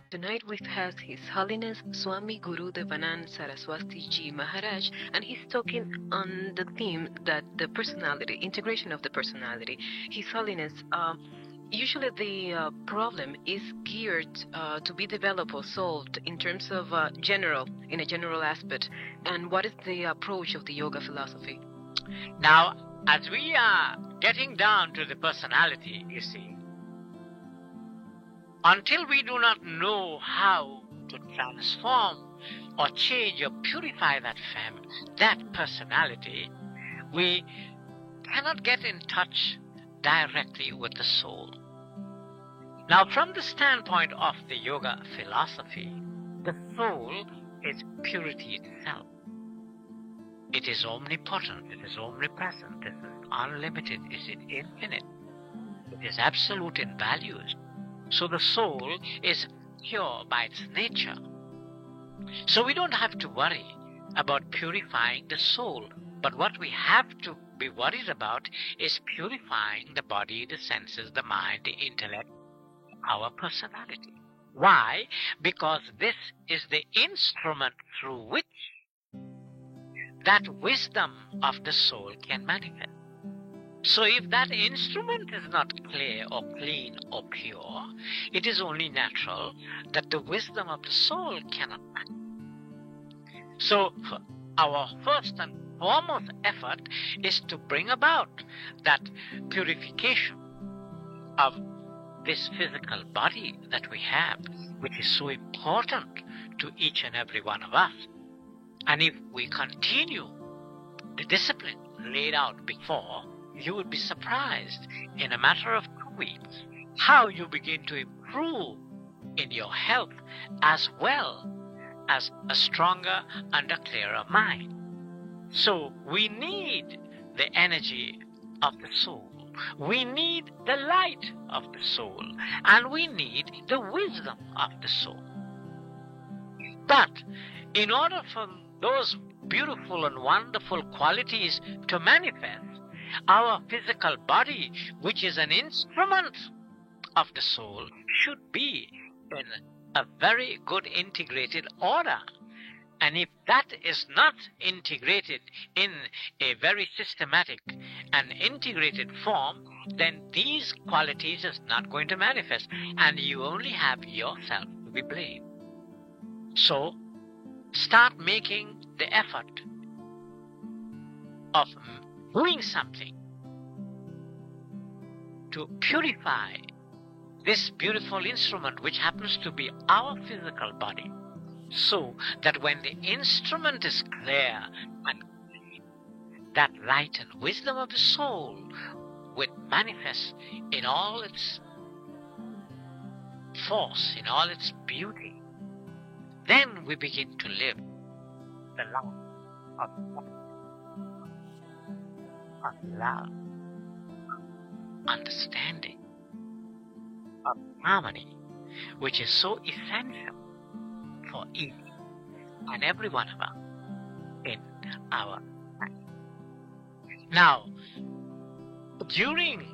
Tonight with us His Holiness Swami Guru Devanand Saraswati Ji Maharaj, and he's talking on the theme that the personality, integration of the personality. His Holiness, usually the problem is geared to be developed or solved in terms of in a general aspect. And what is the approach of the yoga philosophy? Now, as we are getting down to the personality, you see, until we do not know how to transform or change or purify that personality, we cannot get in touch directly with the soul. Now, from the standpoint of the yoga philosophy, the soul is purity itself. It is omnipotent, it is omnipresent, it is unlimited, it is infinite, it is absolute in values. So the soul is pure by its nature. So we don't have to worry about purifying the soul, but what we have to be worried about is purifying the body, the senses, the mind, the intellect, our personality. Why? Because this is the instrument through which that wisdom of the soul can manifest. So if that instrument is not clear or clean or pure, it is only natural that the wisdom of the soul cannot manifest. So our first and foremost effort is to bring about that purification of this physical body that we have, which is so important to each and every one of us. And if we continue the discipline laid out before, you would be surprised in a matter of 2 weeks how you begin to improve in your health as well as a stronger and a clearer mind. So we need the energy of the soul. We need the light of the soul. And we need the wisdom of the soul. But in order for those beautiful and wonderful qualities to manifest, our physical body, which is an instrument of the soul, should be in a very good integrated order. And if that is not integrated in a very systematic and integrated form, then these qualities is not going to manifest, and you only have yourself to be blamed. So, start making the effort of doing something to purify this beautiful instrument, which happens to be our physical body, so that when the instrument is clear and clean, that light and wisdom of the soul will manifest in all its force, in all its beauty. Then we begin to live the life of love, understanding, of harmony, which is so essential for each and every one of us in our life. Now, during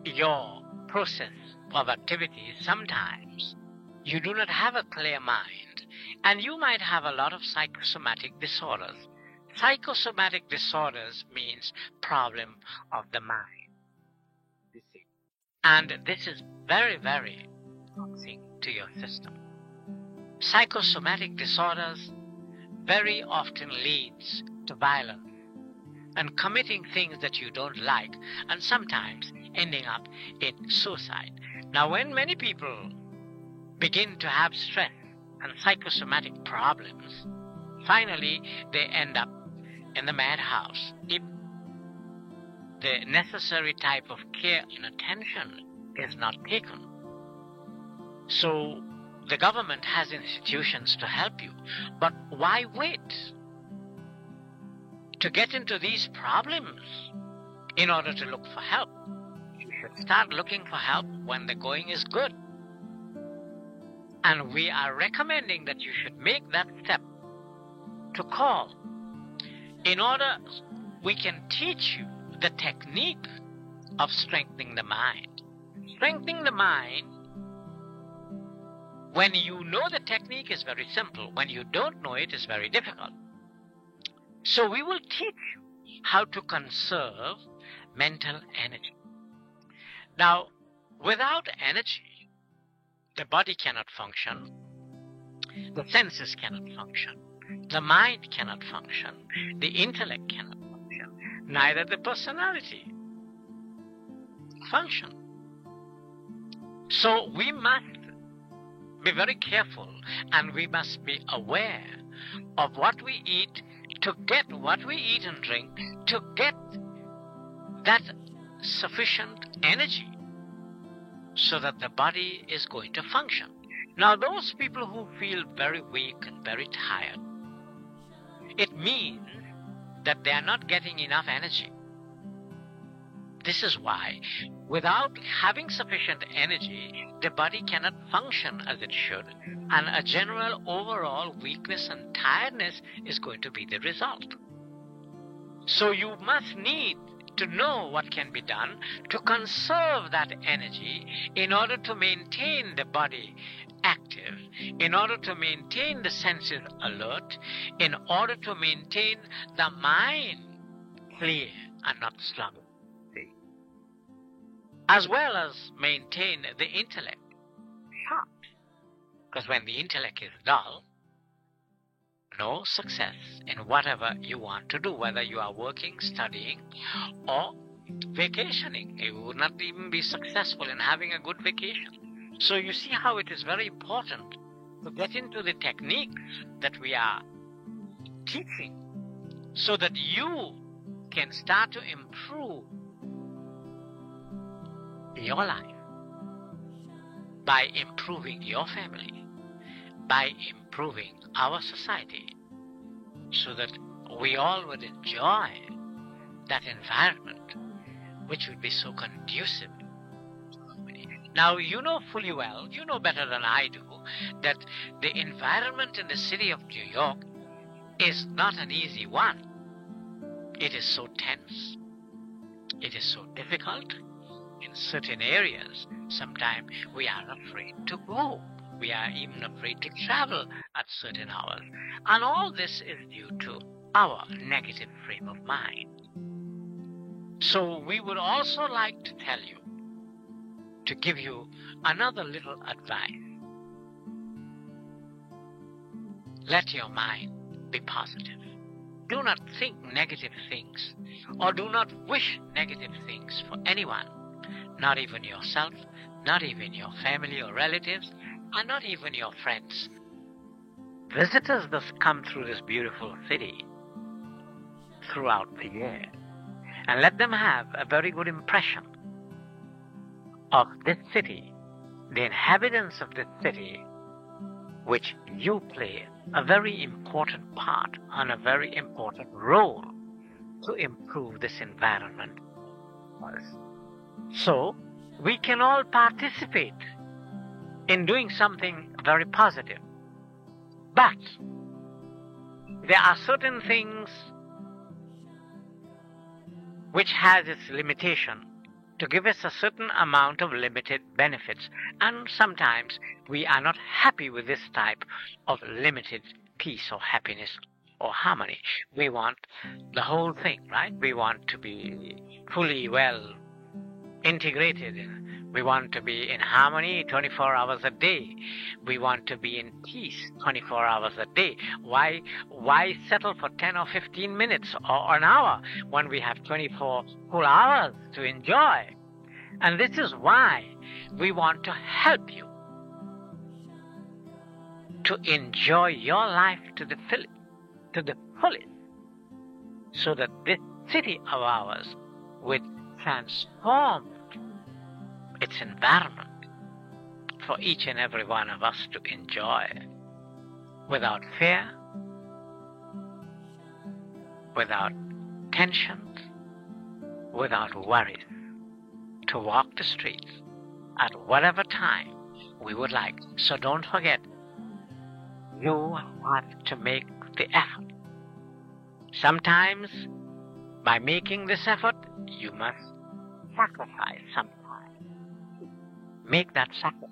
your process of activities, sometimes you do not have a clear mind, and you might have a lot of psychosomatic disorders. Psychosomatic disorders means problem of the mind. You see. And this is very, very toxic to your system. Psychosomatic disorders very often leads to violence and committing things that you don't like, and sometimes ending up in suicide. Now, when many people begin to have stress and psychosomatic problems, finally they end up in the madhouse if the necessary type of care and attention is not taken. So the government has institutions to help you, but why wait to get into these problems in order to look for help? You should start looking for help when the going is good. And we are recommending that you should make that step to call. In order, we can teach you the technique of strengthening the mind. Strengthening the mind, when you know the technique, is very simple. When you don't know it, is very difficult. So we will teach you how to conserve mental energy. Now, without energy, the body cannot function, the senses cannot function, the mind cannot function, the intellect cannot function, neither the personality function. So we must be very careful, and we must be aware of what we eat, to get what we eat and drink, to get that sufficient energy so that the body is going to function. Now, those people who feel very weak and very tired, it means that they are not getting enough energy. This is why, without having sufficient energy, the body cannot function as it should, and a general overall weakness and tiredness is going to be the result. So you must need to know what can be done to conserve that energy in order to maintain the body active, in order to maintain the senses alert, in order to maintain the mind clear and not sluggish, as well as maintain the intellect sharp. Because when the intellect is dull, no success in whatever you want to do, whether you are working, studying, or vacationing. You would not even be successful in having a good vacation. So you see how it is very important to get into the techniques that we are teaching so that you can start to improve your life by improving your family, by improving our society, so that we all would enjoy that environment which would be so conducive. Now, you know fully well, you know better than I do, that the environment in the city of New York is not an easy one. It is so tense. It is so difficult. In certain areas, sometimes we are afraid to go. We are even afraid to travel at certain hours. And all this is due to our negative frame of mind. So we would also like to tell you, to give you another little advice. Let your mind be positive. Do not think negative things, or do not wish negative things for anyone, not even yourself, not even your family or relatives, and not even your friends. Visitors that come through this beautiful city throughout the year, and let them have a very good impression of this city, the inhabitants of this city, which you play a very important part and a very important role to improve this environment. So, we can all participate in doing something very positive. But there are certain things which has its limitation to give us a certain amount of limited benefits. And sometimes we are not happy with this type of limited peace or happiness or harmony. We want the whole thing, right? We want to be fully well integrated. We want to be in harmony 24 hours a day. We want to be in peace 24 hours a day. Why settle for 10 or 15 minutes or an hour when we have 24 full hours to enjoy? And this is why we want to help you to enjoy your life to the fullest, so that this city of ours would transform its environment for each and every one of us to enjoy without fear, without tensions, without worries, to walk the streets at whatever time we would like. So don't forget, you have to make the effort. Sometimes, by making this effort, you must sacrifice sometimes. Make that sacrifice,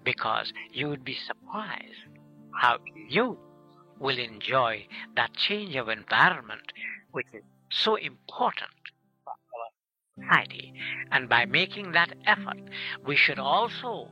because you would be surprised how you will enjoy that change of environment, which is so important for our society. And by making that effort, we should also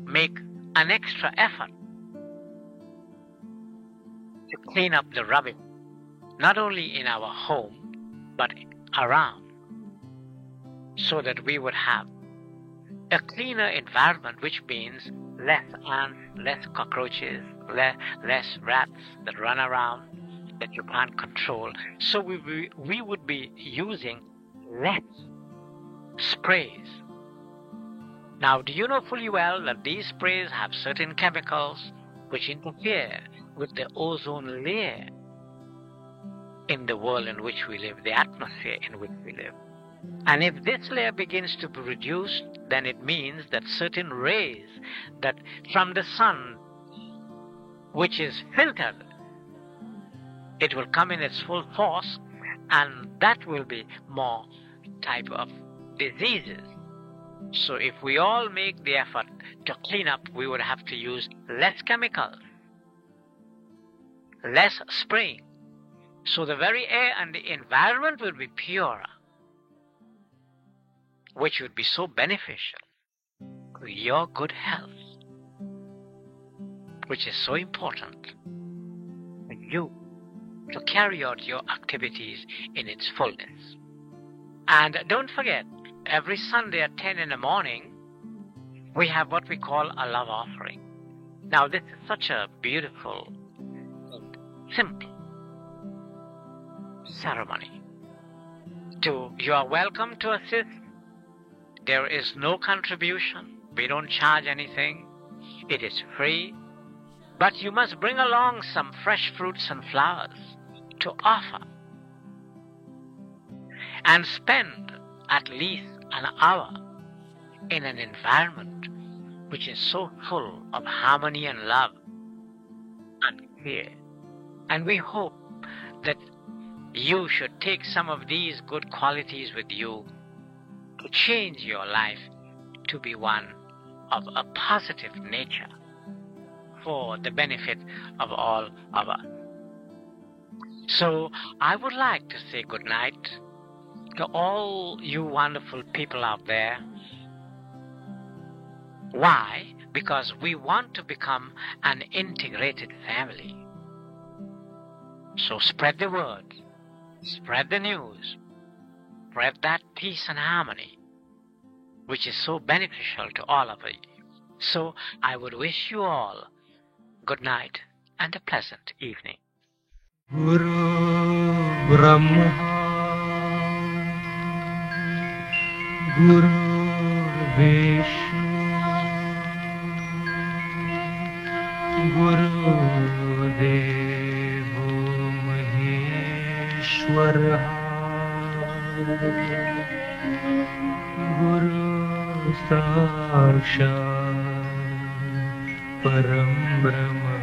make an extra effort to clean up the rubbish, not only in our home, but around, so that we would have a cleaner environment, which means less ants, less cockroaches, less rats that run around that you can't control. So we would be using less sprays. Now, do you know fully well that these sprays have certain chemicals which interfere with the ozone layer in the world in which we live, the atmosphere in which we live? And if this layer begins to be reduced, then it means that certain rays that from the sun, which is filtered, it will come in its full force, and that will be more type of diseases. So if we all make the effort to clean up, we would have to use less chemicals, less spraying. So the very air and the environment will be purer, which would be so beneficial to your good health, which is so important for you to carry out your activities in its fullness. And don't forget, every Sunday at 10 in the morning, we have what we call a love offering. Now, this is such a beautiful and simple ceremony. You are welcome to assist. There is no contribution. We don't charge anything. It is free. But you must bring along some fresh fruits and flowers to offer. And spend at least an hour in an environment which is so full of harmony and love and care. And we hope that you should take some of these good qualities with you to change your life to be one of a positive nature for the benefit of all of us. So I would like to say good night to all you wonderful people out there. Why? Because we want to become an integrated family. So spread the word, spread the news, spread that peace and harmony, which is so beneficial to all of you. So I would wish you all good night and a pleasant evening. Guru Brahma Guru Vishnu Guru Devo Maheshwara Guru Sakshat Param Brahma